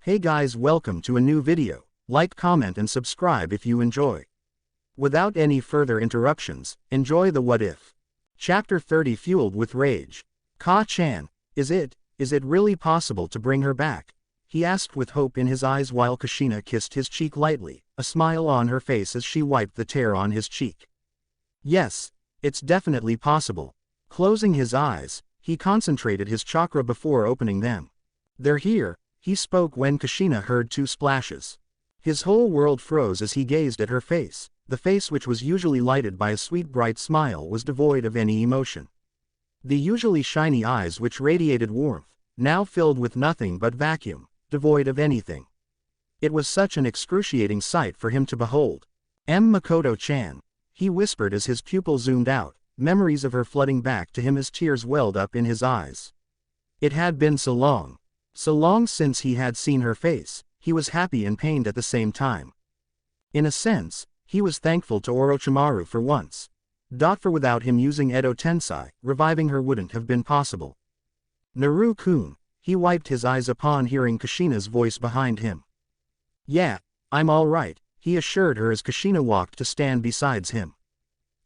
Hey guys, welcome to a new video. Like, comment and subscribe if you enjoy. Without any further interruptions, enjoy the What If. Chapter 30 Fueled with Rage. Ka-chan, is it really possible to bring her back? He asked with hope in his eyes while Kushina kissed his cheek lightly, a smile on her face as she wiped the tear on his cheek. Yes, it's definitely possible. Closing his eyes, he concentrated his chakra before opening them. They're here, he spoke when Kushina heard two splashes. His whole world froze as he gazed at her face. The face which was usually lighted by a sweet bright smile was devoid of any emotion. The usually shiny eyes which radiated warmth, now filled with nothing but vacuum, devoid of anything. It was such an excruciating sight for him to behold. Makoto-chan, he whispered as his pupil zoomed out, memories of her flooding back to him as tears welled up in his eyes. It had been so long since he had seen her face. He was happy and pained at the same time. In a sense, he was thankful to Orochimaru for once. For without him using Edo Tensei, reviving her wouldn't have been possible. Naruto-kun, he wiped his eyes upon hearing Kushina's voice behind him. Yeah, I'm alright, he assured her as Kushina walked to stand beside him.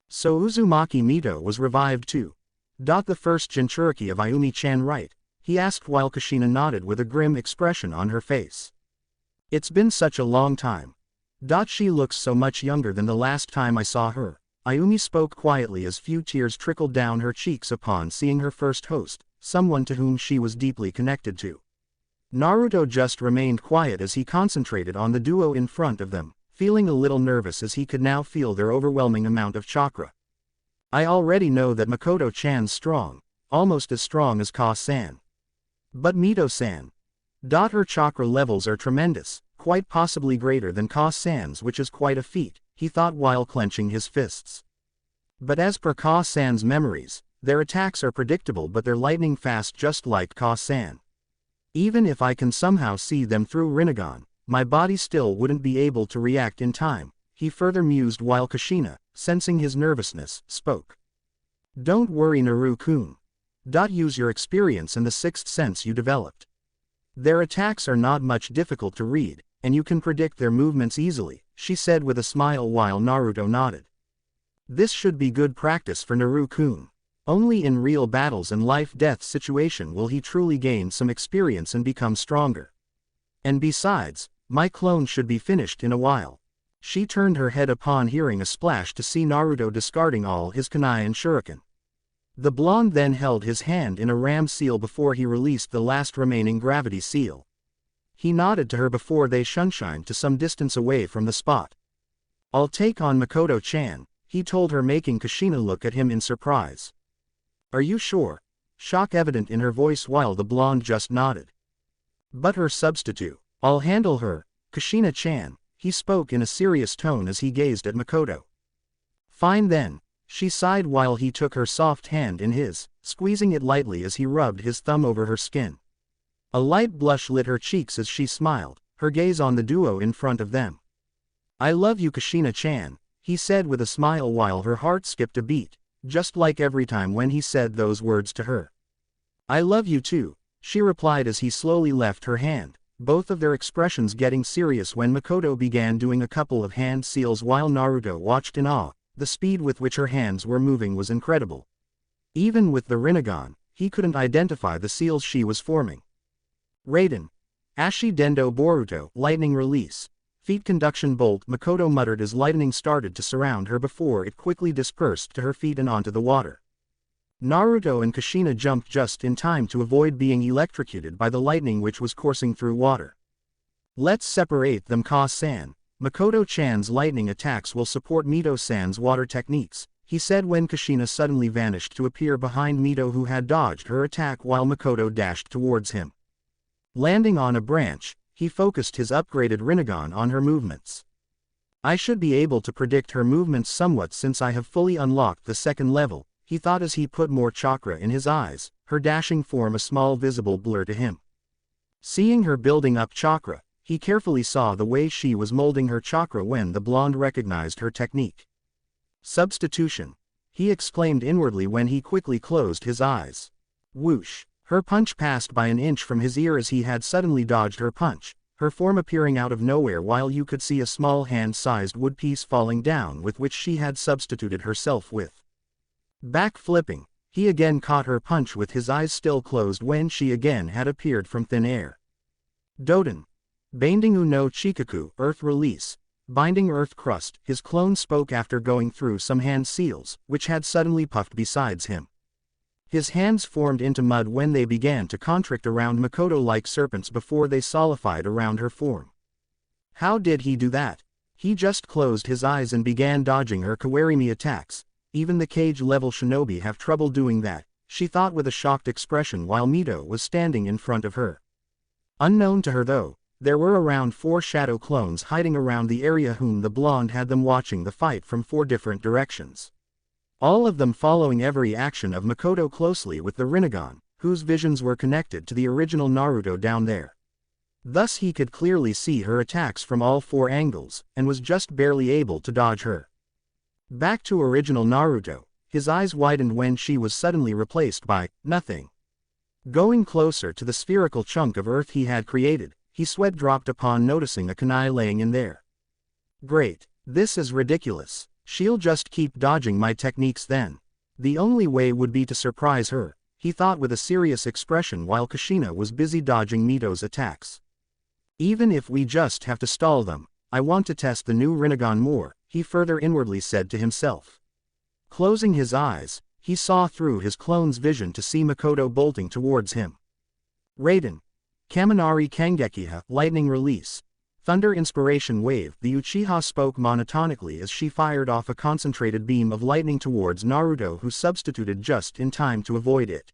So Uzumaki Mito was revived too. The first Jinchuriki of Ayumi-chan, right? He asked while Kushina nodded with a grim expression on her face. It's been such a long time. She looks so much younger than the last time I saw her. Ayumi spoke quietly as few tears trickled down her cheeks upon seeing her first host, someone to whom she was deeply connected to. Naruto just remained quiet as he concentrated on the duo in front of them, feeling a little nervous as he could now feel their overwhelming amount of chakra. I already know that Makoto-chan's strong, almost as strong as Ka-san. But Mito-san. Her chakra levels are tremendous, quite possibly greater than Ka-san's, which is quite a feat, he thought while clenching his fists. But as per Ka-san's memories, their attacks are predictable but they're lightning fast just like Ka-san. Even if I can somehow see them through Rinnegan, my body still wouldn't be able to react in time, he further mused while Kushina, sensing his nervousness, spoke. Don't worry Naruto-kun. Use your experience and the sixth sense you developed. Their attacks are not much difficult to read, and you can predict their movements easily, she said with a smile while Naruto nodded. This should be good practice for Naruto-kun. Only in real battles and life-death situation will he truly gain some experience and become stronger. And besides, my clone should be finished in a while. She turned her head upon hearing a splash to see Naruto discarding all his kunai and shuriken. The blonde then held his hand in a ram seal before he released the last remaining gravity seal. He nodded to her before they shunshined to some distance away from the spot. I'll take on Makoto-chan, he told her, making Kushina look at him in surprise. Are you sure? Shock evident in her voice while the blonde just nodded. But her substitute. I'll handle her, Kushina-chan, he spoke in a serious tone as he gazed at Makoto. Fine then. She sighed while he took her soft hand in his, squeezing it lightly as he rubbed his thumb over her skin. A light blush lit her cheeks as she smiled, her gaze on the duo in front of them. I love you Kushina-chan, he said with a smile while her heart skipped a beat, just like every time when he said those words to her. I love you too, she replied as he slowly left her hand, both of their expressions getting serious when Makoto began doing a couple of hand seals while Naruto watched in awe. The speed with which her hands were moving was incredible. Even with the Rinnegan, he couldn't identify the seals she was forming. Raiden. Ashi Dendo Boruto, lightning release. Feet conduction bolt, Makoto muttered as lightning started to surround her before it quickly dispersed to her feet and onto the water. Naruto and Kushina jumped just in time to avoid being electrocuted by the lightning which was coursing through water. Let's separate them Ka-san. Makoto-chan's lightning attacks will support Mito-san's water techniques, he said when Kushina suddenly vanished to appear behind Mito, who had dodged her attack while Makoto dashed towards him. Landing on a branch, he focused his upgraded Rinnegan on her movements. I should be able to predict her movements somewhat since I have fully unlocked the second level, he thought as he put more chakra in his eyes, her dashing form a small visible blur to him. Seeing her building up chakra, he carefully saw the way she was molding her chakra when the blonde recognized her technique. Substitution, he exclaimed inwardly when he quickly closed his eyes. Whoosh, her punch passed by an inch from his ear as he had suddenly dodged her punch, her form appearing out of nowhere while you could see a small hand-sized wood piece falling down with which she had substituted herself with. Back-flipping, he again caught her punch with his eyes still closed when she again had appeared from thin air. Doden. Bandingu no Chikaku, Earth Release. Binding Earth Crust, his clone spoke after going through some hand seals, which had suddenly puffed besides him. His hands formed into mud when they began to constrict around Makoto like serpents before they solidified around her form. How did he do that? He just closed his eyes and began dodging her Kawarimi attacks. Even the cage-level shinobi have trouble doing that, she thought with a shocked expression while Mito was standing in front of her. Unknown to her though, there were around 4 shadow clones hiding around the area whom the blonde had them watching the fight from 4 different directions. All of them following every action of Makoto closely with the Rinnegan, whose visions were connected to the original Naruto down there. Thus he could clearly see her attacks from all 4 angles, and was just barely able to dodge her. Back to original Naruto, his eyes widened when she was suddenly replaced by nothing. Going closer to the spherical chunk of earth he had created, his sweat dropped upon noticing a kunai laying in there. Great, this is ridiculous. She'll just keep dodging my techniques then. The only way would be to surprise her, he thought with a serious expression while Kushina was busy dodging Mito's attacks. Even if we just have to stall them, I want to test the new Rinnegan more, he further inwardly said to himself. Closing his eyes, he saw through his clone's vision to see Makoto bolting towards him. Raiden. Kaminari Kangekiha, Lightning Release. Thunder Inspiration Wave. The Uchiha spoke monotonically as she fired off a concentrated beam of lightning towards Naruto, who substituted just in time to avoid it.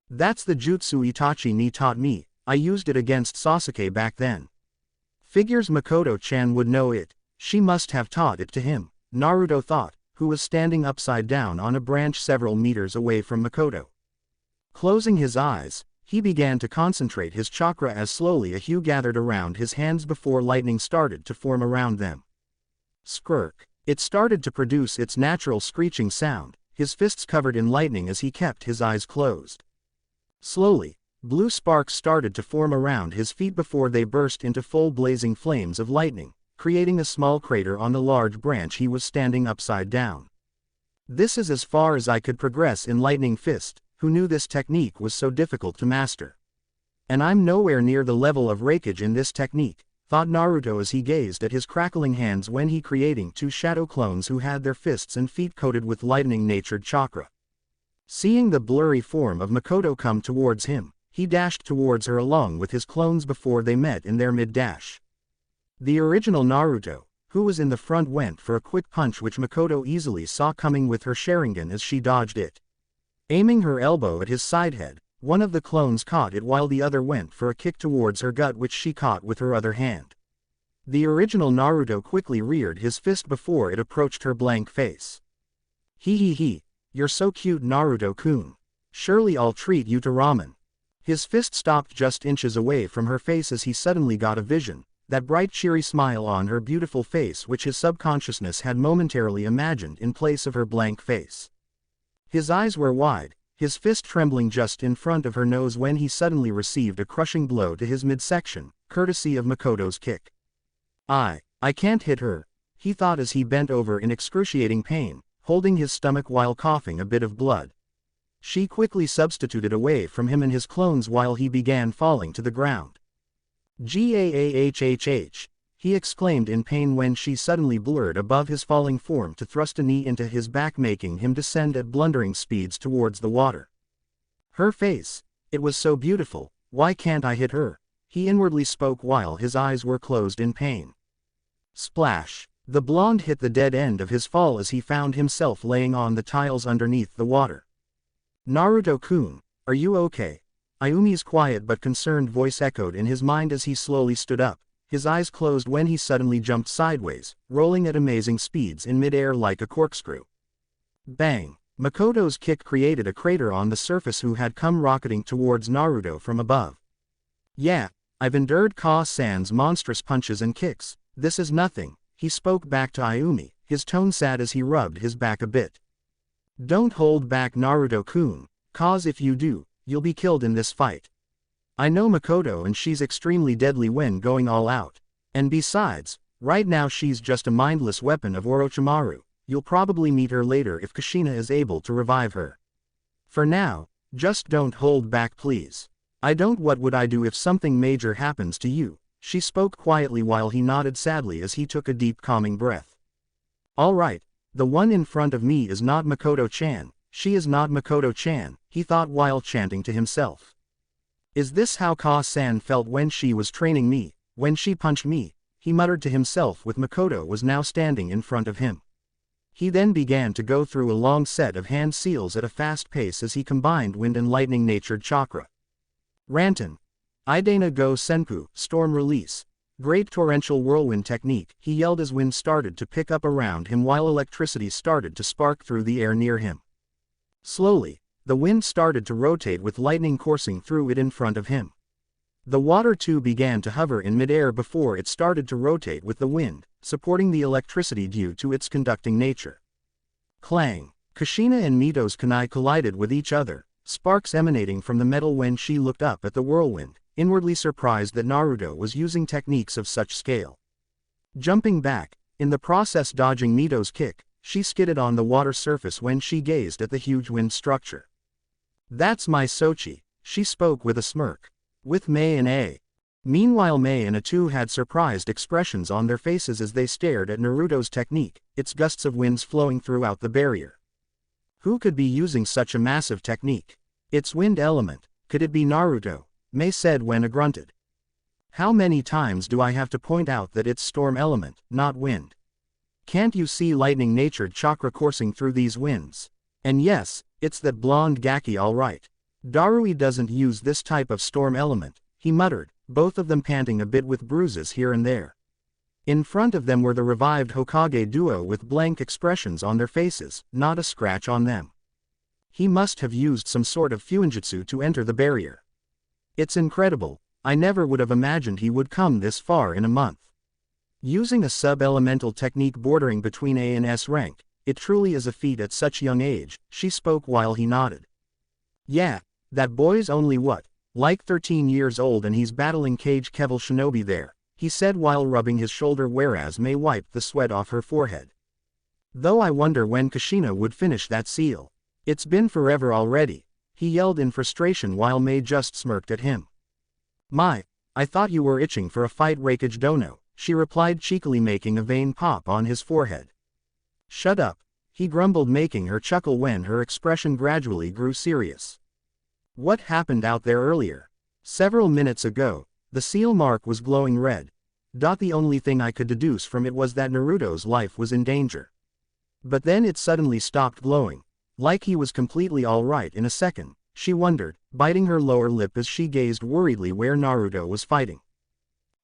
That's the jutsu Itachi ni taught me, I used it against Sasuke back then. Figures Makoto-chan would know it, she must have taught it to him, Naruto thought, who was standing upside down on a branch several meters away from Makoto. Closing his eyes, he began to concentrate his chakra as slowly a hue gathered around his hands before lightning started to form around them. Skrrk. It started to produce its natural screeching sound, his fists covered in lightning as he kept his eyes closed. Slowly, blue sparks started to form around his feet before they burst into full blazing flames of lightning, creating a small crater on the large branch he was standing upside down. This is as far as I could progress in Lightning Fist. Who knew this technique was so difficult to master? And I'm nowhere near the level of rankage in this technique, thought Naruto as he gazed at his crackling hands when he creating 2 shadow clones who had their fists and feet coated with lightning-natured chakra. Seeing the blurry form of Makoto come towards him, he dashed towards her along with his clones before they met in their mid-dash. The original Naruto, who was in the front, went for a quick punch which Makoto easily saw coming with her Sharingan as she dodged it. Aiming her elbow at his sidehead, one of the clones caught it while the other went for a kick towards her gut which she caught with her other hand. The original Naruto quickly reared his fist before it approached her blank face. He, you're so cute, Naruto-kun. Surely I'll treat you to ramen. His fist stopped just inches away from her face as he suddenly got a vision, that bright cheery smile on her beautiful face which his subconsciousness had momentarily imagined in place of her blank face. His eyes were wide, his fist trembling just in front of her nose when he suddenly received a crushing blow to his midsection, courtesy of Makoto's kick. I can't hit her, he thought as he bent over in excruciating pain, holding his stomach while coughing a bit of blood. She quickly substituted away from him and his clones while he began falling to the ground. Gaahhh, he exclaimed in pain when she suddenly blurred above his falling form to thrust a knee into his back, making him descend at blundering speeds towards the water. Her face, it was so beautiful, why can't I hit her? He inwardly spoke while his eyes were closed in pain. Splash! The blonde hit the dead end of his fall as he found himself laying on the tiles underneath the water. Naruto-kun, are you okay? Ayumi's quiet but concerned voice echoed in his mind as he slowly stood up, his eyes closed when he suddenly jumped sideways, rolling at amazing speeds in midair like a corkscrew. Bang! Makoto's kick created a crater on the surface who had come rocketing towards Naruto from above. Yeah, I've endured Ka-san's monstrous punches and kicks, this is nothing, he spoke back to Ayumi, his tone sad as he rubbed his back a bit. Don't hold back, Naruto-kun, cause if you do, you'll be killed in this fight. I know Makoto and she's extremely deadly when going all out. And besides, right now she's just a mindless weapon of Orochimaru. You'll probably meet her later if Kushina is able to revive her. For now, just don't hold back please. What would I do if something major happens to you? She spoke quietly while he nodded sadly as he took a deep calming breath. Alright, the one in front of me is not Makoto-chan, she is not Makoto-chan, he thought while chanting to himself. Is this how Ka-san felt when she was training me, when she punched me? He muttered to himself with Makoto was now standing in front of him. He then began to go through a long set of hand seals at a fast pace as he combined wind and lightning natured chakra. Rantan. Idana go senpu, storm release. Great torrential whirlwind technique, he yelled as wind started to pick up around him while electricity started to spark through the air near him. Slowly, the wind started to rotate with lightning coursing through it in front of him. The water too began to hover in midair before it started to rotate with the wind, supporting the electricity due to its conducting nature. Clang! Kushina and Mito's kunai collided with each other, sparks emanating from the metal when she looked up at the whirlwind, inwardly surprised that Naruto was using techniques of such scale. Jumping back, in the process dodging Mito's kick, she skidded on the water surface when she gazed at the huge wind structure. That's my Sochi, she spoke with a smirk. With Mei and A. Meanwhile Mei and A2 had surprised expressions on their faces as they stared at Naruto's technique, its gusts of winds flowing throughout the barrier. Who could be using such a massive technique? It's wind element, could it be Naruto? Mei said when A grunted. How many times do I have to point out that it's storm element, not wind? Can't you see lightning-natured chakra coursing through these winds? And yes, it's that blonde Gaki alright. Darui doesn't use this type of storm element, he muttered, both of them panting a bit with bruises here and there. In front of them were the revived Hokage duo with blank expressions on their faces, not a scratch on them. He must have used some sort of fuinjutsu to enter the barrier. It's incredible, I never would have imagined he would come this far in a month. Using a sub-elemental technique bordering between A and S rank, it truly is a feat at such young age, she spoke while he nodded. Yeah, that boy's only what, like 13 years old and he's battling Cage Kevel Shinobi there, he said while rubbing his shoulder whereas Mei wiped the sweat off her forehead. Though I wonder when Kushina would finish that seal. It's been forever already, he yelled in frustration while Mei just smirked at him. My, I thought you were itching for a fight Raikage Dono, she replied cheekily making a vein pop on his forehead. Shut up, he grumbled making her chuckle when her expression gradually grew serious. What happened out there earlier? Several minutes ago, the seal mark was glowing red. The only thing I could deduce from it was that Naruto's life was in danger. But then it suddenly stopped glowing, like he was completely alright in a second, she wondered, biting her lower lip as she gazed worriedly where Naruto was fighting.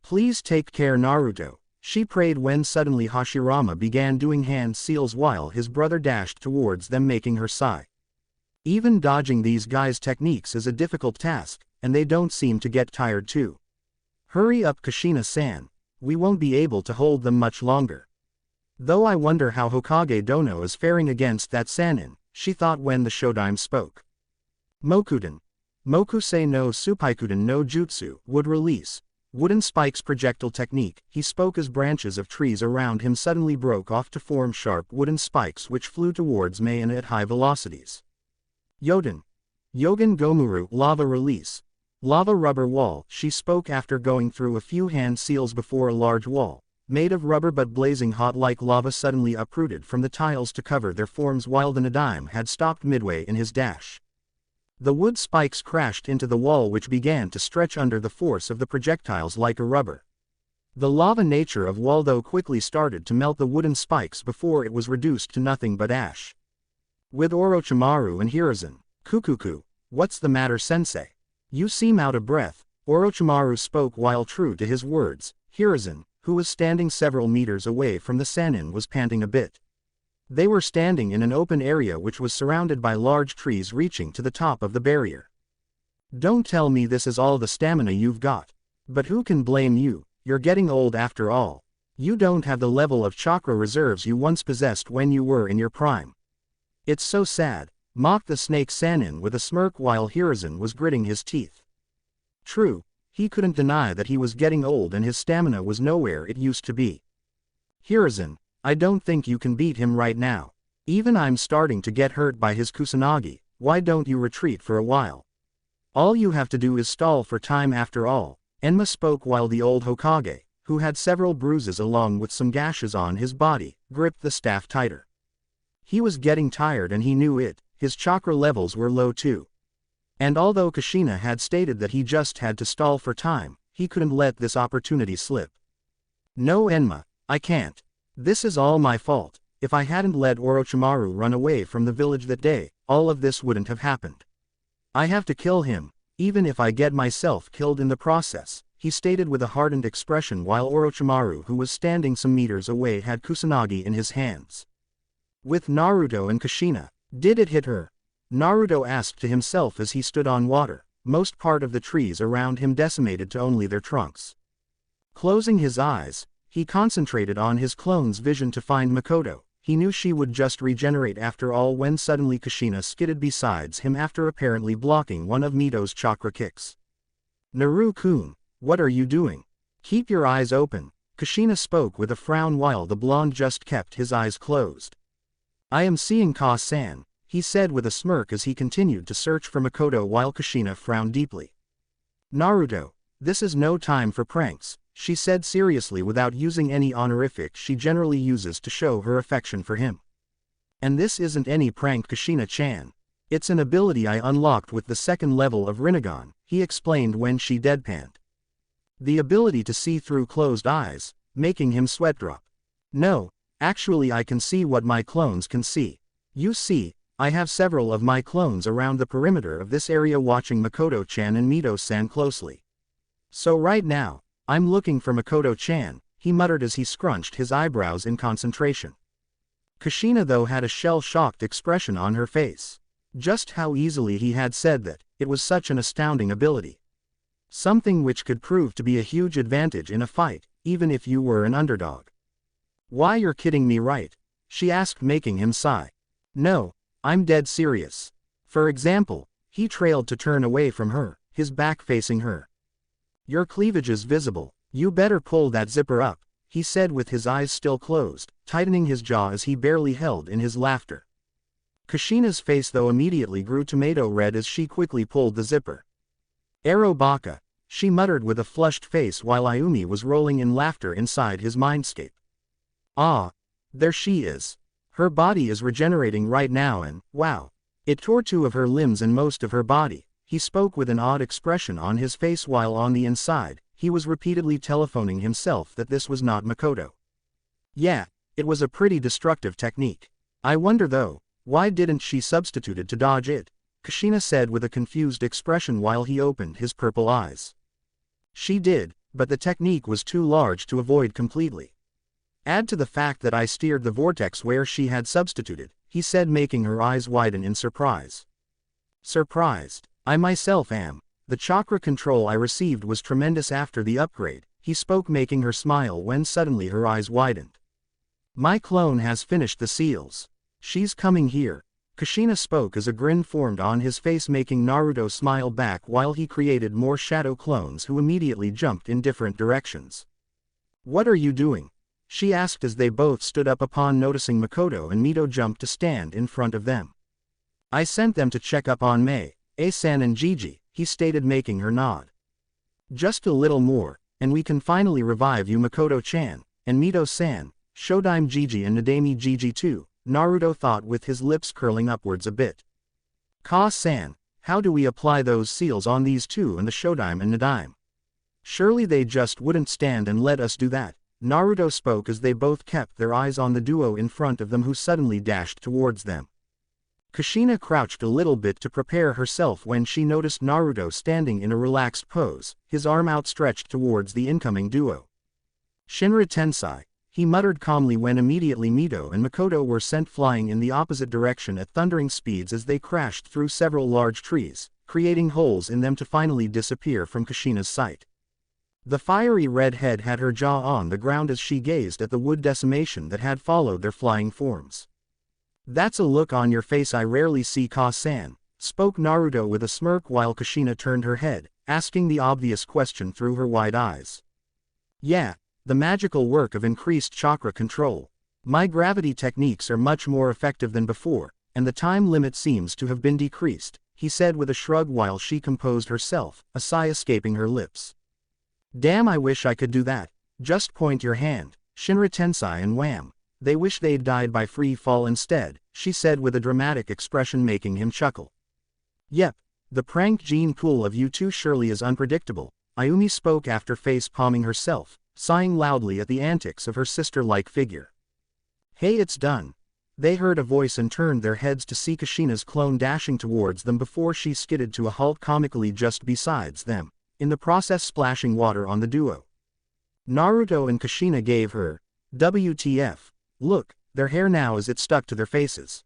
Please take care Naruto, she prayed when suddenly Hashirama began doing hand seals while his brother dashed towards them making her sigh. Even dodging these guys' techniques is a difficult task, and they don't seem to get tired too. Hurry up Kushina-san, we won't be able to hold them much longer. Though I wonder how Hokage Dono is faring against that Sannin, she thought when the Shodime spoke. Mokuden. Mokusei no Supaikuden no Jutsu would release. Wooden spikes projectile technique, he spoke as branches of trees around him suddenly broke off to form sharp wooden spikes which flew towards Mei at high velocities. Yoden. Yogen Gomuru lava release. Lava rubber wall, she spoke after going through a few hand seals before a large wall, made of rubber but blazing hot like lava suddenly uprooted from the tiles to cover their forms while the Nadaime had stopped midway in his dash. The wood spikes crashed into the wall which began to stretch under the force of the projectiles like a rubber. The lava nature of wall though quickly started to melt the wooden spikes before it was reduced to nothing but ash. With Orochimaru and Hiruzen, Kukuku, what's the matter sensei? You seem out of breath, Orochimaru spoke while true to his words. Hiruzen, who was standing several meters away from the Sannin was panting a bit. They were standing in an open area which was surrounded by large trees reaching to the top of the barrier. Don't tell me this is all the stamina you've got. But who can blame you, you're getting old after all. You don't have the level of chakra reserves you once possessed when you were in your prime. It's so sad, mocked the snake Sannin with a smirk while Hiruzen was gritting his teeth. True, he couldn't deny that he was getting old and his stamina was nowhere it used to be. Hiruzen, I don't think you can beat him right now. Even I'm starting to get hurt by his Kusanagi, why don't you retreat for a while? All you have to do is stall for time after all. Enma spoke while the old Hokage, who had several bruises along with some gashes on his body, gripped the staff tighter. He was getting tired and he knew it, his chakra levels were low too. And although Kushina had stated that he just had to stall for time, he couldn't let this opportunity slip. No Enma, I can't. This is all my fault. If I hadn't let Orochimaru run away from the village that day, all of this wouldn't have happened. I have to kill him, even if I get myself killed in the process, he stated with a hardened expression while Orochimaru, who was standing some meters away, had Kusanagi in his hands. With Naruto and Kushina, did it hit her? Naruto asked to himself as he stood on water, most part of the trees around him decimated to only their trunks. Closing his eyes, he concentrated on his clone's vision to find Makoto. He knew she would just regenerate after all when suddenly Kushina skidded besides him after apparently blocking one of Mito's chakra kicks. Naru-kun, what are you doing? Keep your eyes open, Kushina spoke with a frown while the blonde just kept his eyes closed. I am seeing Ka-san, he said with a smirk as he continued to search for Makoto while Kushina frowned deeply. Naruto, this is no time for pranks, she said seriously without using any honorific she generally uses to show her affection for him. And this isn't any prank, Kushina-chan. It's an ability I unlocked with the second level of Rinnegan, he explained when she deadpanned. The ability to see through closed eyes, making him sweat drop. No, actually I can see what my clones can see. You see, I have several of my clones around the perimeter of this area watching Makoto-chan and Mito-san closely. So right now, I'm looking for Makoto-chan, he muttered as he scrunched his eyebrows in concentration. Kushina though had a shell-shocked expression on her face. Just how easily he had said that, it was such an astounding ability. Something which could prove to be a huge advantage in a fight, even if you were an underdog. Why, you're kidding me, right? She asked, making him sigh. No, I'm dead serious. For example, he trailed to turn away from her, his back facing her. Your cleavage is visible, you better pull that zipper up, he said with his eyes still closed, tightening his jaw as he barely held in his laughter. Kushina's face though immediately grew tomato red as she quickly pulled the zipper. Ero Baka, she muttered with a flushed face while Ayumi was rolling in laughter inside his mindscape. Ah, there she is. Her body is regenerating right now and, wow. It tore two of her limbs and most of her body, he spoke with an odd expression on his face while on the inside, he was repeatedly telephoning himself that this was not Makoto. Yeah, it was a pretty destructive technique. I wonder though, why didn't she substituted to dodge it? Kushina said with a confused expression while he opened his purple eyes. She did, but the technique was too large to avoid completely. Add to the fact that I steered the vortex where she had substituted, he said, making her eyes widen in surprise. Surprised, I myself am. The chakra control I received was tremendous after the upgrade, he spoke, making her smile when suddenly her eyes widened. My clone has finished the seals. She's coming here. Kushina spoke as a grin formed on his face, making Naruto smile back while he created more shadow clones who immediately jumped in different directions. What are you doing? She asked as they both stood up upon noticing Makoto and Mito jumped to stand in front of them. I sent them to check up on Mei, A-san and Gigi, he stated, making her nod. Just a little more, and we can finally revive you, Makoto-chan, and Mito-san, Shodime Gigi and Nadami Gigi too, Naruto thought with his lips curling upwards a bit. Ka-san, how do we apply those seals on these two and the Shodime and Nadime? Surely they just wouldn't stand and let us do that, Naruto spoke as they both kept their eyes on the duo in front of them who suddenly dashed towards them. Kushina crouched a little bit to prepare herself when she noticed Naruto standing in a relaxed pose, his arm outstretched towards the incoming duo. Shinra Tensei, he muttered calmly when immediately Mito and Makoto were sent flying in the opposite direction at thundering speeds as they crashed through several large trees, creating holes in them to finally disappear from Kushina's sight. The fiery red head had her jaw on the ground as she gazed at the wood decimation that had followed their flying forms. That's a look on your face I rarely see, Ka-san, spoke Naruto with a smirk while Kushina turned her head, asking the obvious question through her wide eyes. Yeah, the magical work of increased chakra control. My gravity techniques are much more effective than before, and the time limit seems to have been decreased, he said with a shrug while she composed herself, a sigh escaping her lips. Damn, I wish I could do that. Just point your hand, Shinra Tensei, and wham. They wish they'd died by free fall instead, she said with a dramatic expression making him chuckle. Yep, the prank gene pool of you two surely is unpredictable, Ayumi spoke after face-palming herself, sighing loudly at the antics of her sister-like figure. Hey, it's done. They heard a voice and turned their heads to see Kushina's clone dashing towards them before she skidded to a halt comically just besides them, in the process splashing water on the duo. Naruto and Kushina gave her, WTF, look, their hair now as it stuck to their faces.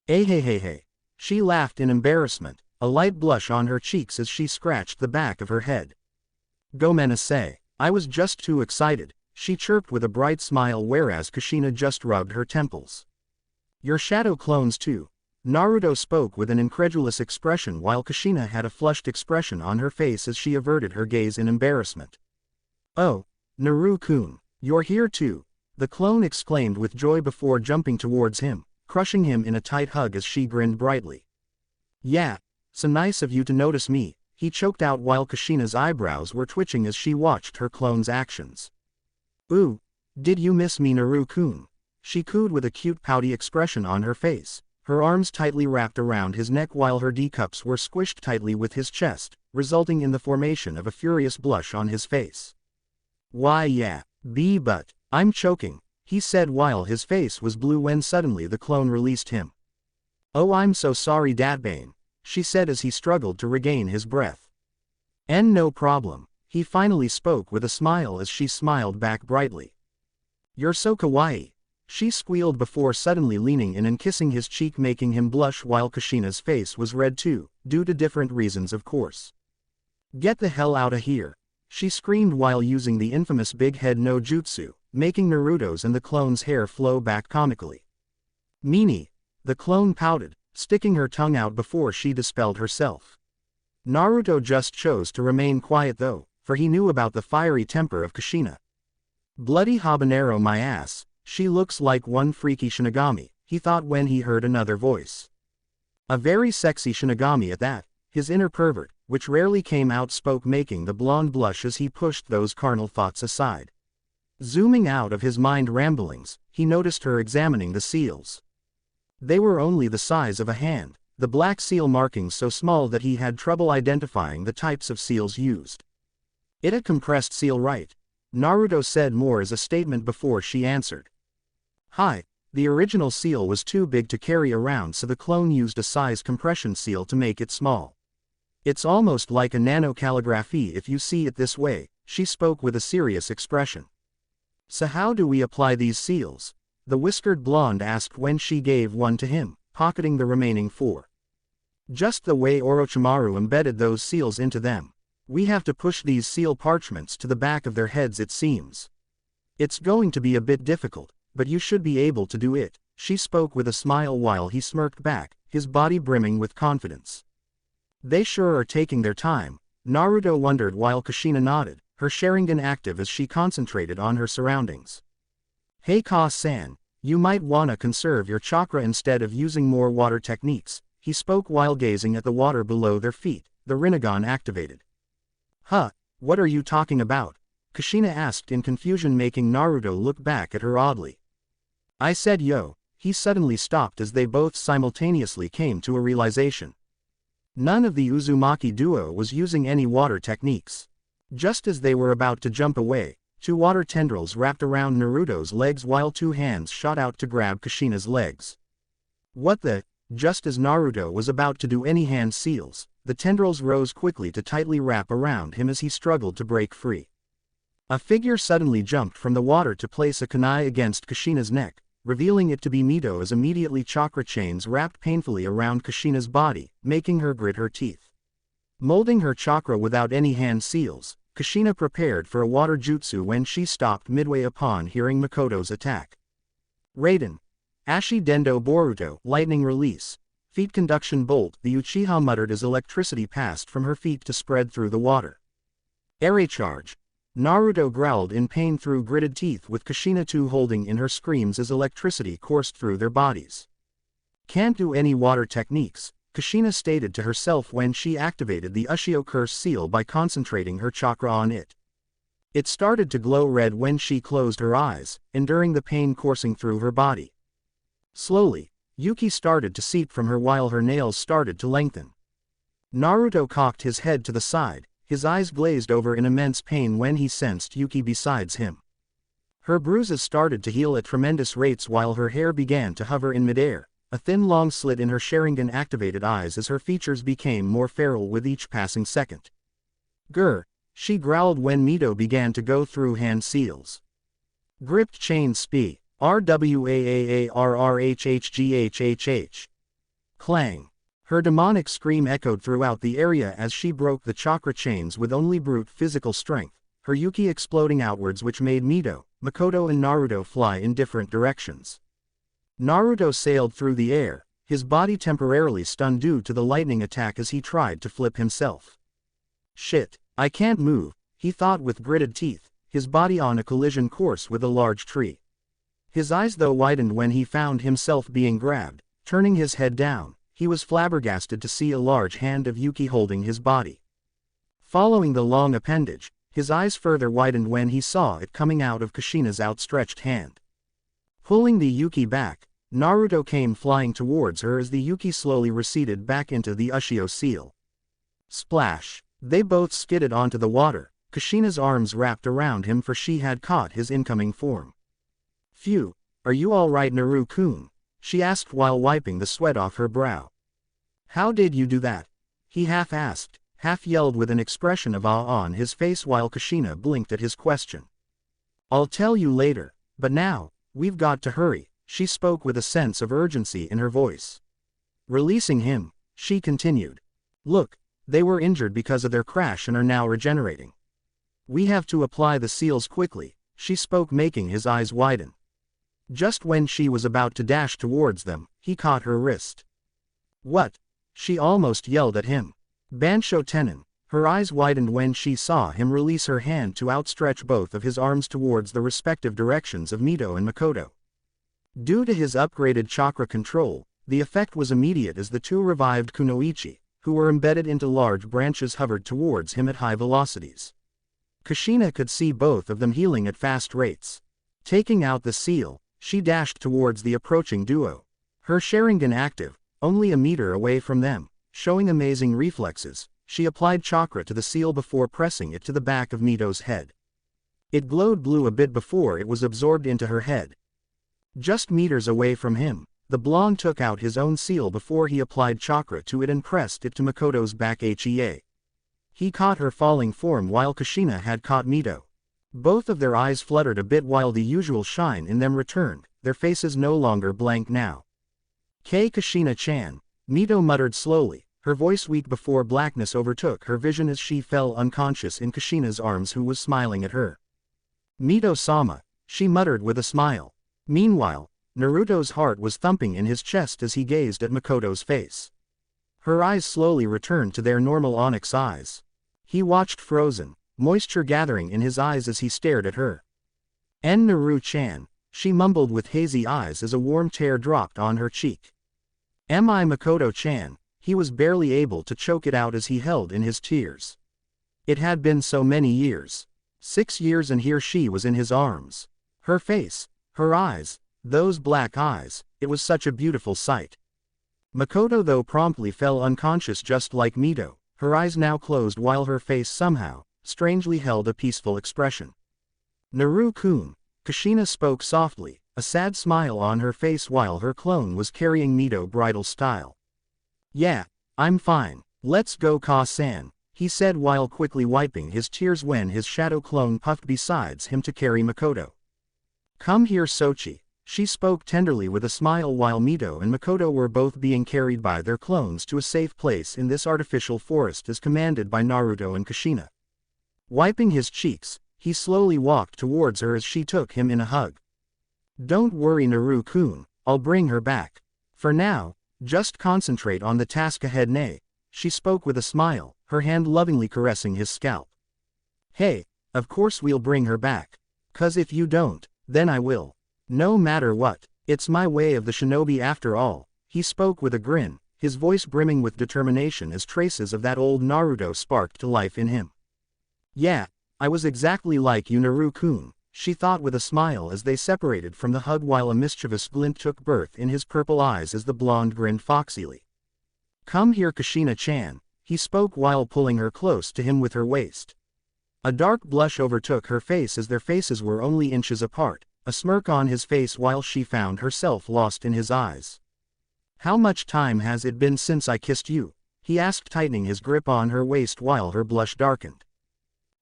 Hey. She laughed in embarrassment, a light blush on her cheeks as she scratched the back of her head. Gomenasai, I was just too excited, she chirped with a bright smile whereas Kushina just rubbed her temples. Your shadow clones too. Naruto spoke with an incredulous expression while Kushina had a flushed expression on her face as she averted her gaze in embarrassment. Oh, Naru-kun, you're here too, the clone exclaimed with joy before jumping towards him, crushing him in a tight hug as she grinned brightly. Yeah, so nice of you to notice me, he choked out while Kushina's eyebrows were twitching as she watched her clone's actions. Ooh, did you miss me, Naru-kun? She cooed with a cute pouty expression on her face, her arms tightly wrapped around his neck while her D-cups were squished tightly with his chest, resulting in the formation of a furious blush on his face. Why yeah, but, I'm choking, he said while his face was blue when suddenly the clone released him. Oh, I'm so sorry Datbane, she said as he struggled to regain his breath. And no problem, he finally spoke with a smile as she smiled back brightly. You're so kawaii, she squealed before suddenly leaning in and kissing his cheek making him blush while Kushina's face was red too, due to different reasons of course. Get the hell outta here, she screamed while using the infamous big head no jutsu, making Naruto's and the clone's hair flow back comically. Meanie, the clone pouted, sticking her tongue out before she dispelled herself. Naruto just chose to remain quiet though, for he knew about the fiery temper of Kushina. Bloody habanero my ass, she looks like one freaky Shinigami, he thought when he heard another voice. A very sexy Shinigami at that, his inner pervert, which rarely came out spoke making the blonde blush as he pushed those carnal thoughts aside. Zooming out of his mind ramblings, he noticed her examining the seals. They were only the size of a hand, the black seal markings so small that he had trouble identifying the types of seals used. It a compressed seal, right? Naruto said more as a statement before she answered. Hi, the original seal was too big to carry around so the clone used a size compression seal to make it small. It's almost like a nano-calligraphy if you see it this way, she spoke with a serious expression. So how do we apply these seals? The whiskered blonde asked when she gave one to him, pocketing the remaining 4. Just the way Orochimaru embedded those seals into them. We have to push these seal parchments to the back of their heads it seems. It's going to be a bit difficult, but you should be able to do it, she spoke with a smile while he smirked back, his body brimming with confidence. They sure are taking their time, Naruto wondered while Kushina nodded, her Sharingan active as she concentrated on her surroundings. Hey Ka-san, you might wanna conserve your chakra instead of using more water techniques, he spoke while gazing at the water below their feet, the Rinnegan activated. Huh, what are you talking about? Kushina asked in confusion making Naruto look back at her oddly. I said yo, he suddenly stopped as they both simultaneously came to a realization. None of the Uzumaki duo was using any water techniques. Just as they were about to jump away, 2 water tendrils wrapped around Naruto's legs while 2 hands shot out to grab Kushina's legs. What the? Just as Naruto was about to do any hand seals, the tendrils rose quickly to tightly wrap around him as he struggled to break free. A figure suddenly jumped from the water to place a kunai against Kushina's neck, revealing it to be Mito as immediately chakra chains wrapped painfully around Kushina's body, making her grit her teeth. Molding her chakra without any hand seals, Kushina prepared for a water jutsu when she stopped midway upon hearing Makoto's attack. Raiden. Ashi Dendo Boruto, lightning release. Feet conduction bolt, the Uchiha muttered as electricity passed from her feet to spread through the water. Air charge. Naruto growled in pain through gritted teeth with Kushina too holding in her screams as electricity coursed through their bodies. Can't do any water techniques, Kushina stated to herself when she activated the Ushio curse seal by concentrating her chakra on it. It started to glow red when she closed her eyes, enduring the pain coursing through her body. Slowly, Yuki started to seep from her while her nails started to lengthen. Naruto cocked his head to the side, his eyes glazed over in immense pain when he sensed Yuki besides him. Her bruises started to heal at tremendous rates while her hair began to hover in midair, a thin long slit in her Sharingan activated eyes as her features became more feral with each passing second. Grr, she growled when Mito began to go through hand seals. Gripped chain spi. RWAAARRHHGHHH. Clang. Her demonic scream echoed throughout the area as she broke the chakra chains with only brute physical strength, her Yuki exploding outwards which made Mito, Makoto and Naruto fly in different directions. Naruto sailed through the air, his body temporarily stunned due to the lightning attack as he tried to flip himself. Shit, I can't move, he thought with gritted teeth, his body on a collision course with a large tree. His eyes though widened when he found himself being grabbed. Turning his head down, he was flabbergasted to see a large hand of Yuki holding his body. Following the long appendage, his eyes further widened when he saw it coming out of Kushina's outstretched hand. Pulling the Yuki back, Naruto came flying towards her as the Yuki slowly receded back into the Ushio seal. Splash! They both skidded onto the water, Kushina's arms wrapped around him for she had caught his incoming form. Phew, are you alright Naru-kun? She asked while wiping the sweat off her brow. How did you do that? He half asked, half yelled with an expression of awe on his face while Kushina blinked at his question. I'll tell you later, but now, we've got to hurry, she spoke with a sense of urgency in her voice. Releasing him, she continued. Look, they were injured because of their crash and are now regenerating. We have to apply the seals quickly, she spoke making his eyes widen. Just when she was about to dash towards them, he caught her wrist. What? She almost yelled at him. Bansho Tenin, her eyes widened when she saw him release her hand to outstretch both of his arms towards the respective directions of Mito and Makoto. Due to his upgraded chakra control, the effect was immediate as the two revived kunoichi, who were embedded into large branches hovered towards him at high velocities. Kushina could see both of them healing at fast rates. Taking out the seal, she dashed towards the approaching duo. Her Sharingan active, only a meter away from them, showing amazing reflexes, she applied chakra to the seal before pressing it to the back of Mito's head. It glowed blue a bit before it was absorbed into her head. Just meters away from him, the blonde took out his own seal before he applied chakra to it and pressed it to Makoto's back. He caught her falling form while Kushina had caught Mito. Both of their eyes fluttered a bit while the usual shine in them returned, their faces no longer blank now. Kushina-chan, Mito muttered slowly, her voice weak before blackness overtook her vision as she fell unconscious in Kushina's arms who was smiling at her. Mito-sama, she muttered with a smile. Meanwhile, Naruto's heart was thumping in his chest as he gazed at Makoto's face. Her eyes slowly returned to their normal onyx eyes. He watched frozen, moisture gathering in his eyes as he stared at her. Naru-chan, she mumbled with hazy eyes as a warm tear dropped on her cheek. Am I Makoto-chan? He was barely able to choke it out as he held in his tears. It had been so many years. 6 years and here she was in his arms. Her face, her eyes, those black eyes, it was such a beautiful sight. Makoto though promptly fell unconscious just like Mito, her eyes now closed while her face somehow, strangely held a peaceful expression. Naru-kun, Kushina spoke softly, a sad smile on her face while her clone was carrying Mito bridal style. Yeah, I'm fine, let's go Ka-san, he said while quickly wiping his tears when his shadow clone puffed besides him to carry Makoto. Come here Sochi, she spoke tenderly with a smile while Mito and Makoto were both being carried by their clones to a safe place in this artificial forest as commanded by Naruto and Kushina. Wiping his cheeks, he slowly walked towards her as she took him in a hug. Don't worry Naru-kun, I'll bring her back. For now, Just concentrate on the task ahead, Nay. She spoke with a smile, her hand lovingly caressing his scalp. Hey, of course we'll bring her back. 'Cause if you don't, then I will. No matter what, it's my way of the shinobi after all. He spoke with a grin, his voice brimming with determination as traces of that old Naruto sparked to life in him. Yeah, I was exactly like you, Naruto-kun, she thought with a smile as they separated from the hug while a mischievous glint took birth in his purple eyes as the blonde grinned foxily. Come here, Kushina-chan, he spoke while pulling her close to him with her waist. A dark blush overtook her face as their faces were only inches apart, a smirk on his face while she found herself lost in his eyes. How much time has it been since I kissed you? He asked, tightening his grip on her waist while her blush darkened.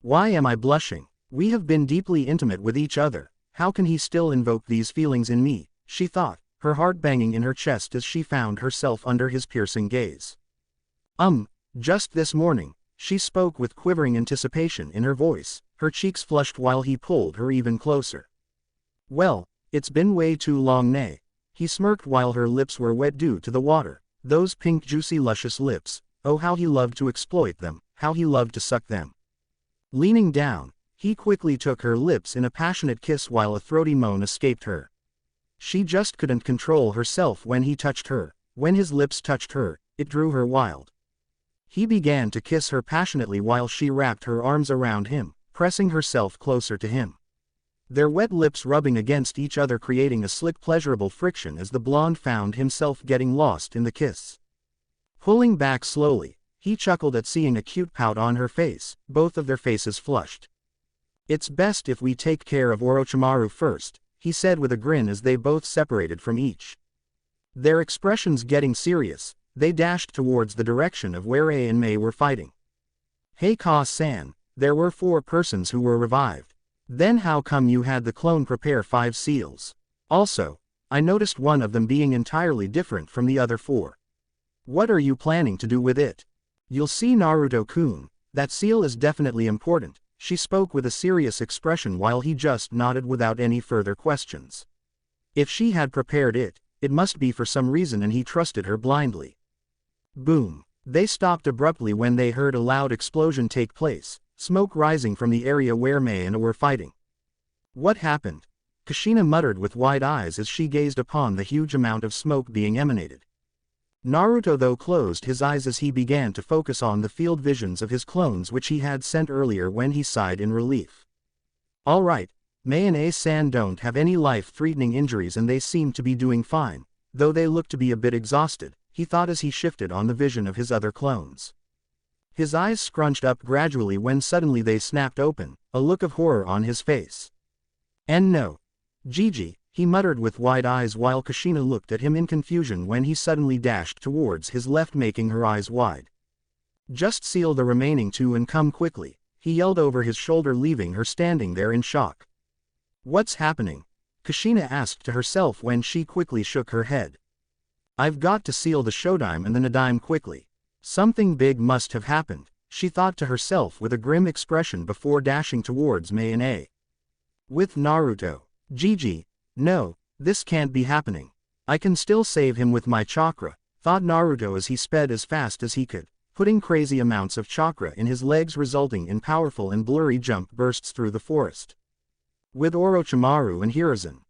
Why am I blushing? We have been deeply intimate with each other. How can he still invoke these feelings in me? She thought, her heart banging in her chest as she found herself under his piercing gaze. Just this morning, she spoke with quivering anticipation in her voice, her cheeks flushed while he pulled her even closer. Well, it's been way too long, Nay. He smirked while her lips were wet due to the water, those pink juicy luscious lips, oh how he loved to exploit them, how he loved to suck them. Leaning down, he quickly took her lips in a passionate kiss while a throaty moan escaped her. She just couldn't control herself when he touched her. When his lips touched her, it drew her wild. He began to kiss her passionately while she wrapped her arms around him, pressing herself closer to him. Their wet lips rubbing against each other creating a slick pleasurable friction as the blonde found himself getting lost in the kiss. Pulling back slowly, he chuckled at seeing a cute pout on her face, both of their faces flushed. It's best if we take care of Orochimaru first, he said with a grin as they both separated from each. Their expressions getting serious, they dashed towards the direction of where A and Mei were fighting. Hey Ka-san, there were 4 persons who were revived. Then how come you had the clone prepare 5 seals? Also, I noticed one of them being entirely different from the other 4. What are you planning to do with it? You'll see, Naruto-kun, that seal is definitely important, she spoke with a serious expression while he just nodded without any further questions. If she had prepared it, it must be for some reason and he trusted her blindly. Boom! They stopped abruptly when they heard a loud explosion take place, smoke rising from the area where Mei and A were fighting. What happened? Kushina muttered with wide eyes as she gazed upon the huge amount of smoke being emanated. Naruto though closed his eyes as he began to focus on the field visions of his clones which he had sent earlier when he sighed in relief. Alright, Mei and A-san don't have any life-threatening injuries and they seem to be doing fine, though they look to be a bit exhausted, he thought as he shifted on the vision of his other clones. His eyes scrunched up gradually when suddenly they snapped open, a look of horror on his face. And no. Gigi, he muttered with wide eyes while Kushina looked at him in confusion when he suddenly dashed towards his left making her eyes wide. Just seal the remaining 2 and come quickly, he yelled over his shoulder leaving her standing there in shock. What's happening? Kushina asked to herself when she quickly shook her head. I've got to seal the Shodime and the Nadime quickly. Something big must have happened, she thought to herself with a grim expression before dashing towards Mei and A. With Naruto. Gigi. No, this can't be happening. I can still save him with my chakra, thought Naruto as he sped as fast as he could, putting crazy amounts of chakra in his legs resulting in powerful and blurry jump bursts through the forest. With Orochimaru and Hiruzen.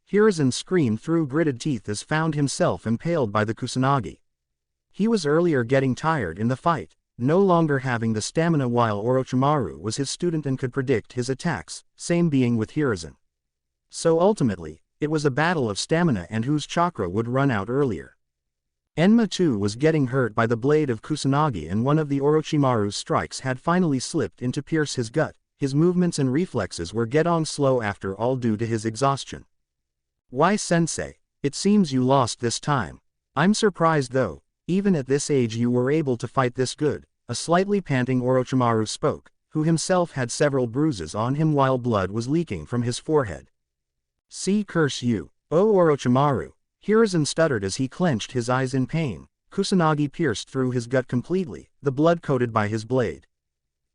Hiruzen screamed through gritted teeth as found himself impaled by the Kusanagi. He was earlier getting tired in the fight, no longer having the stamina while Orochimaru was his student and could predict his attacks, same being with Hiruzen. So ultimately, it was a battle of stamina and whose chakra would run out earlier. Enma too was getting hurt by the blade of Kusanagi and one of the Orochimaru's strikes had finally slipped in to pierce his gut, his movements and reflexes were getting slow after all due to his exhaustion. Why sensei, it seems you lost this time. I'm surprised though, even at this age you were able to fight this good, a slightly panting Orochimaru spoke, who himself had several bruises on him while blood was leaking from his forehead. See, curse you, oh Orochimaru, Hiruzen stuttered as he clenched his eyes in pain, Kusanagi pierced through his gut completely, the blood coated by his blade.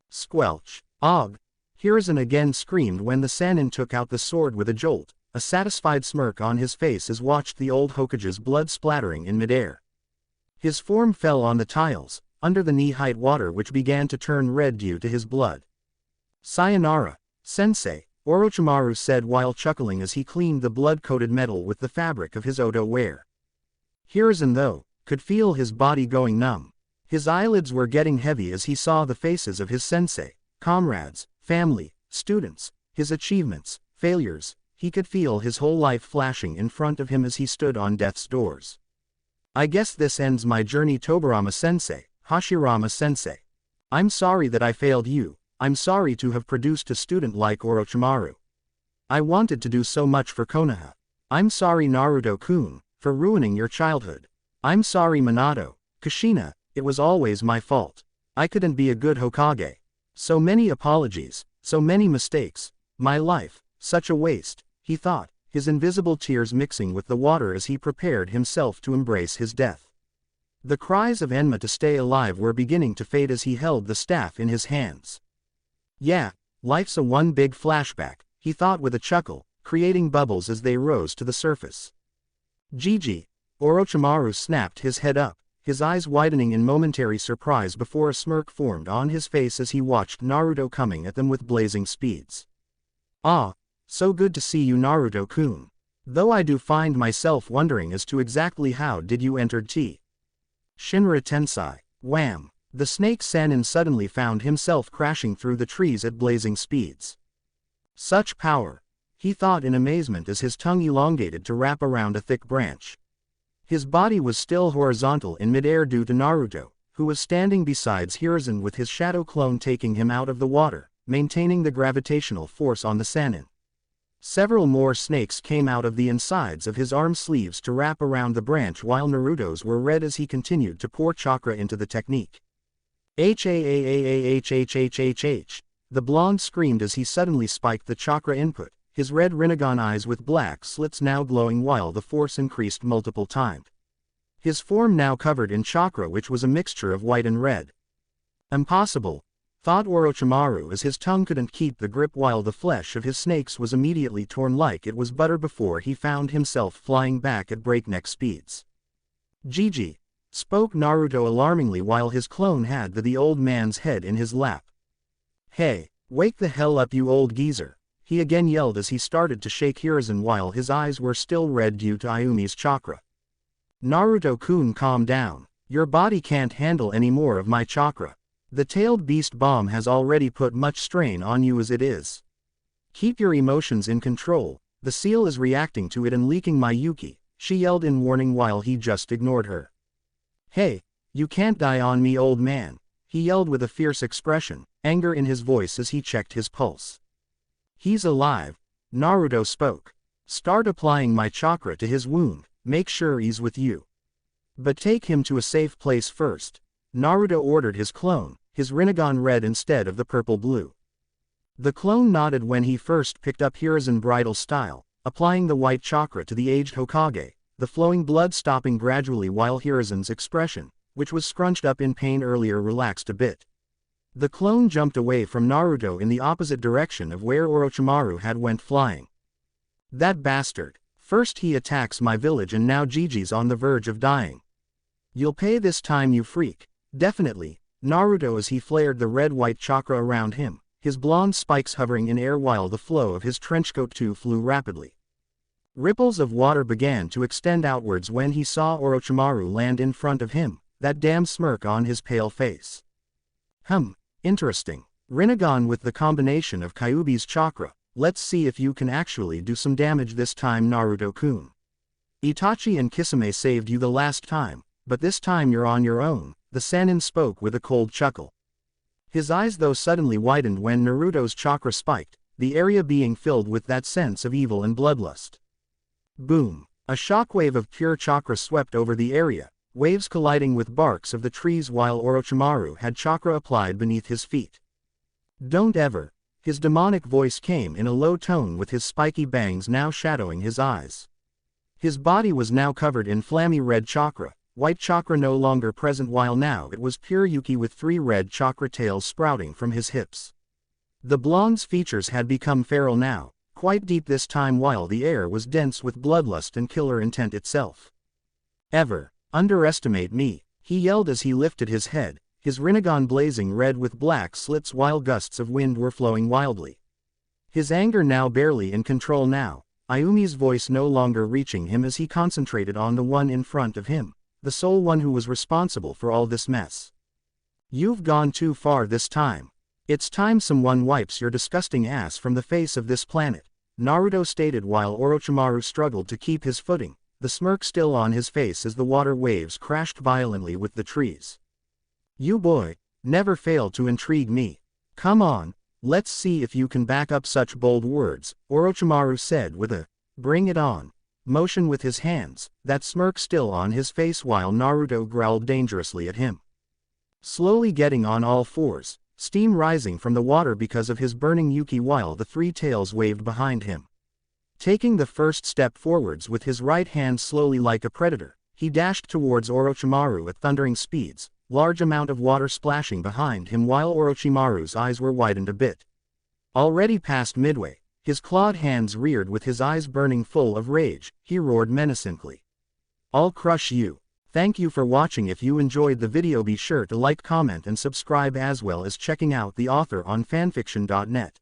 Squelch, og! Hiruzen again screamed when the Sannin took out the sword with a jolt, a satisfied smirk on his face as watched the old Hokage's blood splattering in midair. His form fell on the tiles, under the knee-height water which began to turn red due to his blood. "Sayonara, sensei," Orochimaru said while chuckling as he cleaned the blood-coated metal with the fabric of his Odo wear. Hiruzen, though, could feel his body going numb. His eyelids were getting heavy as he saw the faces of his sensei, comrades, family, students, his achievements, failures. He could feel his whole life flashing in front of him as he stood on death's doors. "I guess this ends my journey, Tobirama-sensei, Hashirama-sensei. I'm sorry that I failed you. I'm sorry to have produced a student like Orochimaru. I wanted to do so much for Konoha. I'm sorry, Naruto-kun, for ruining your childhood. I'm sorry, Minato, Kushina, it was always my fault. I couldn't be a good Hokage. So many apologies, so many mistakes. My life, such a waste," he thought, his invisible tears mixing with the water as he prepared himself to embrace his death. The cries of Enma to stay alive were beginning to fade as he held the staff in his hands. "Yeah, life's a one big flashback," he thought with a chuckle, creating bubbles as they rose to the surface. "Gigi," Orochimaru snapped his head up, his eyes widening in momentary surprise before a smirk formed on his face as he watched Naruto coming at them with blazing speeds. "Ah, so good to see you, Naruto-kun. Though I do find myself wondering as to exactly how did you enter T. Shinra Tensei." Wham! The snake Sannin suddenly found himself crashing through the trees at blazing speeds. Such power! He thought in amazement as his tongue elongated to wrap around a thick branch. His body was still horizontal in midair due to Naruto, who was standing beside Hiruzen with his shadow clone taking him out of the water, maintaining the gravitational force on the Sannin. Several more snakes came out of the insides of his arm sleeves to wrap around the branch while Naruto's were red as he continued to pour chakra into the technique. "H-A-A-A-A-H-H-H-H-H," the blonde screamed as he suddenly spiked the chakra input, his red Rinnegan eyes with black slits now glowing while the force increased multiple times. His form now covered in chakra which was a mixture of white and red. "Impossible," thought Orochimaru as his tongue couldn't keep the grip while the flesh of his snakes was immediately torn like it was butter before he found himself flying back at breakneck speeds. "Gigi," spoke Naruto alarmingly while his clone had the old man's head in his lap. "Hey, wake the hell up, you old geezer," he again yelled as he started to shake Hiruzen while his eyes were still red due to Ayumi's chakra. "Naruto-kun, calm down. Your body can't handle any more of my chakra. The tailed beast bomb has already put much strain on you as it is. Keep your emotions in control, the seal is reacting to it and leaking my Yuki," she yelled in warning while he just ignored her. "Hey, you can't die on me, old man," he yelled with a fierce expression, anger in his voice as he checked his pulse. "He's alive," Naruto spoke. "Start applying my chakra to his wound, make sure he's with you. But take him to a safe place first," Naruto ordered his clone, his Rinnegan red instead of the purple-blue. The clone nodded when he first picked up Hiruzen bridal style, applying the white chakra to the aged Hokage, the flowing blood stopping gradually while Hiruzen's expression, which was scrunched up in pain earlier, relaxed a bit. The clone jumped away from Naruto in the opposite direction of where Orochimaru had went flying. "That bastard. First he attacks my village and now Gigi's on the verge of dying. You'll pay this time, you freak." "Definitely," Naruto as he flared the red-white chakra around him, his blonde spikes hovering in air while the flow of his trenchcoat too flew rapidly. Ripples of water began to extend outwards when he saw Orochimaru land in front of him, that damn smirk on his pale face. Interesting. Rinnegan with the combination of Kyuubi's chakra, let's see if you can actually do some damage this time, Naruto-kun. Itachi and Kisame saved you the last time, but this time you're on your own, the Sannin spoke with a cold chuckle. His eyes though suddenly widened when Naruto's chakra spiked, the area being filled with that sense of evil and bloodlust. Boom! A shockwave of pure chakra swept over the area, waves colliding with barks of the trees while Orochimaru had chakra applied beneath his feet. "Don't ever," his demonic voice came in a low tone with his spiky bangs now shadowing his eyes. His body was now covered in flammy red chakra, white chakra no longer present while now it was pure Yuki with 3 red chakra tails sprouting from his hips. The blonde's features had become feral now, quite deep this time while the air was dense with bloodlust and killer intent itself. Ever underestimate me, he yelled as he lifted his head, his Rinnegan blazing red with black slits while gusts of wind were flowing wildly. His anger now barely in control now, Ayumi's voice no longer reaching him as he concentrated on the one in front of him, the sole one who was responsible for all this mess. You've gone too far this time. It's time someone wipes your disgusting ass from the face of this planet, Naruto stated while Orochimaru struggled to keep his footing, the smirk still on his face as the water waves crashed violently with the trees. You boy, never fail to intrigue me. Come on, let's see if you can back up such bold words, Orochimaru said with a bring it on motion with his hands, that smirk still on his face while Naruto growled dangerously at him. Slowly getting on all fours, steam rising from the water because of his burning Yuki while the three tails waved behind him. Taking the first step forwards with his right hand slowly like a predator, he dashed towards Orochimaru at thundering speeds, large amount of water splashing behind him while Orochimaru's eyes were widened a bit. Already past midway, his clawed hands reared with his eyes burning full of rage, he roared menacingly. I'll crush you. Thank you for watching. If you enjoyed the video be sure to like, comment and subscribe as well as checking out the author on fanfiction.net.